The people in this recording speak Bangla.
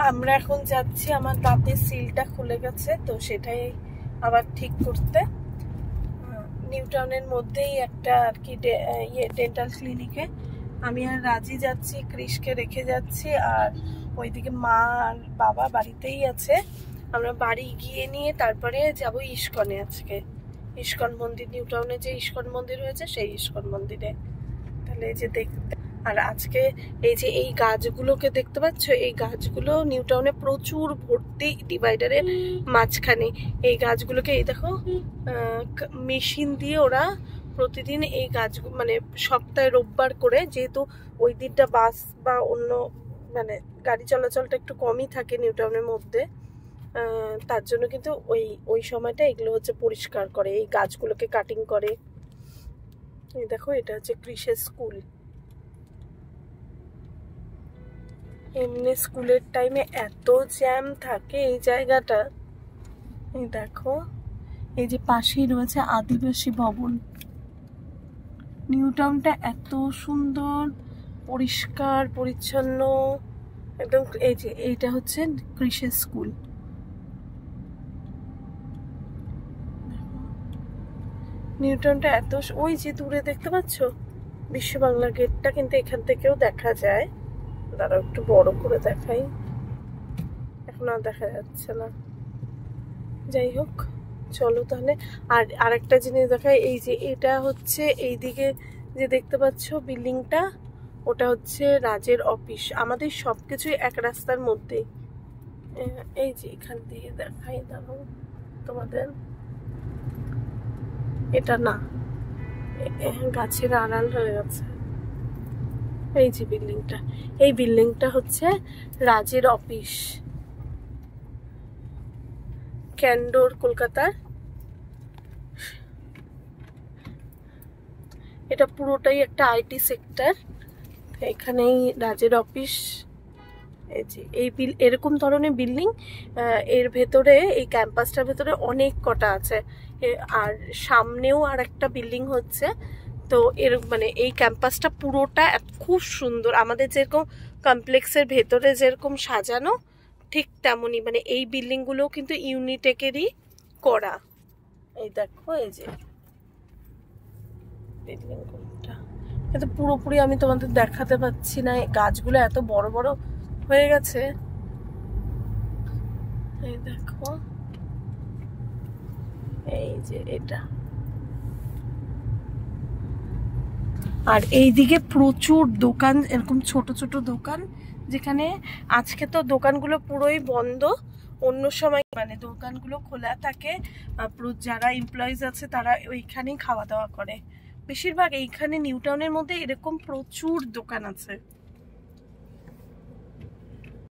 আমরা এখন যাচ্ছি, আমার দাঁতের সিলটা খুলে গেছে, তো সেটাই আবার ঠিক করতে। নিউ টাউনের মধ্যেই একটা আর কি ডেন্টাল ক্লিনিকে আমি আর রাজি যাচ্ছি, ক্রিশকে রেখে যাচ্ছি। আর ওইদিকে মা আর বাবা বাড়িতেই আছে। আমরা বাড়ি গিয়ে নিয়ে তারপরে যাব ইস্কনে। আজকে ইস্কন মন্দির, নিউ টাউনে যে ইস্কন মন্দির হয়েছে সেই ইস্কন মন্দিরে। তাহলে এই যে দেখতে, আর আজকে এই যে এই গাছগুলোকে দেখতে পাচ্ছ, এই গাছগুলো নিউ টাউনে প্রচুর ভর্তি, ডিভাইডারের মাঝখানে এই গাছগুলোকে, এই দেখো মেশিন দিয়ে ওরা প্রতিদিন এই গাছ মানে সপ্তাহে রোববার করে, যেহেতু ওই দিনটা বাস বা অন্য মানে গাড়ি চলাচলটা একটু কমই থাকে নিউ টাউনের মধ্যে, তার জন্য কিন্তু ওই সময়টা এগুলো হচ্ছে পরিষ্কার করে, এই গাছগুলোকে কাটিং করে। এই দেখো এটা হচ্ছে ক্রিশের স্কুল। এমনি স্কুলের টাইমে এত জ্যাম থাকে এই জায়গাটা। এই দেখো, এই যে পাশেই রয়েছে আদিবাসী ভবন। নিউ টাউনটা এত সুন্দর, পরিষ্কার পরিচ্ছন্ন একদম। এই যে এইটা হচ্ছে ক্রিশের স্কুল। নিউ টাউনটা এত, ওই যে দূরে দেখতে পাচ্ছ বিশ্ব বাংলা গেটটা, কিন্তু এখান থেকেও দেখা যায়। দাঁড়াও একটু বড় করে দেখাই, এখন আর দেখা যাচ্ছে না। যাই হোক, চলো তাহলে। আর আরেকটা জিনিস দেখাই, এই যে এটা হচ্ছে এইদিকে যে দেখতে পাচ্ছ বিল্ডিংটা, ওটা হচ্ছে রাজের অফিস। আমাদের সবকিছুই এক রাস্তার মধ্যে। এই যে এখান দিয়ে দেখাই, দাঁড়াও তোমাদের, এটা না, গাছের আড়াল হয়ে গেছে। এই যে বিল্ডিংটা, এই বিল্ডিংটা হচ্ছে রাজের অফিস, ক্যান্ডোর, কলকাতার। এটা পুরোটাই একটা আইটি সেক্টর, এখানেই রাজের অফিস। এই যে এরকম ধরনের বিল্ডিং এর ভেতরে, এই ক্যাম্পাসটার ভেতরে অনেক কটা আছে। আর সামনেও আর একটা বিল্ডিং হচ্ছে। তো এর মানে এই ক্যাম্পাসটা পুরোটা খুব সুন্দর, আমাদের যেরকম কমপ্লেক্সের ভেতরে যেরকম সাজানো ঠিক তেমনই, মানে এই বিল্ডিংগুলোও কিন্তু ইউনিটেকেরই করা। এই দেখো এই যে বিল্ডিংটা, কিন্তু পুরোপুরি আমি তোমাদের দেখাতে পাচ্ছি না, গাছগুলো এত বড় বড় হয়ে গেছে। এই দেখো, এই যে এটা। আর এইদিকে প্রচুর দোকান, এরকম ছোট ছোট দোকান, যেখানে আজকে তো দোকানগুলো পুরোই বন্ধ, অন্য সময় মানে দোকানগুলো খোলা থাকে। যারা এমপ্লয়িজ আছে তারা ওইখানেই খাওয়া দাওয়া করে। বেশিরভাগ এইখানে নিউ টাউনের মধ্যে এরকম প্রচুর দোকান আছে।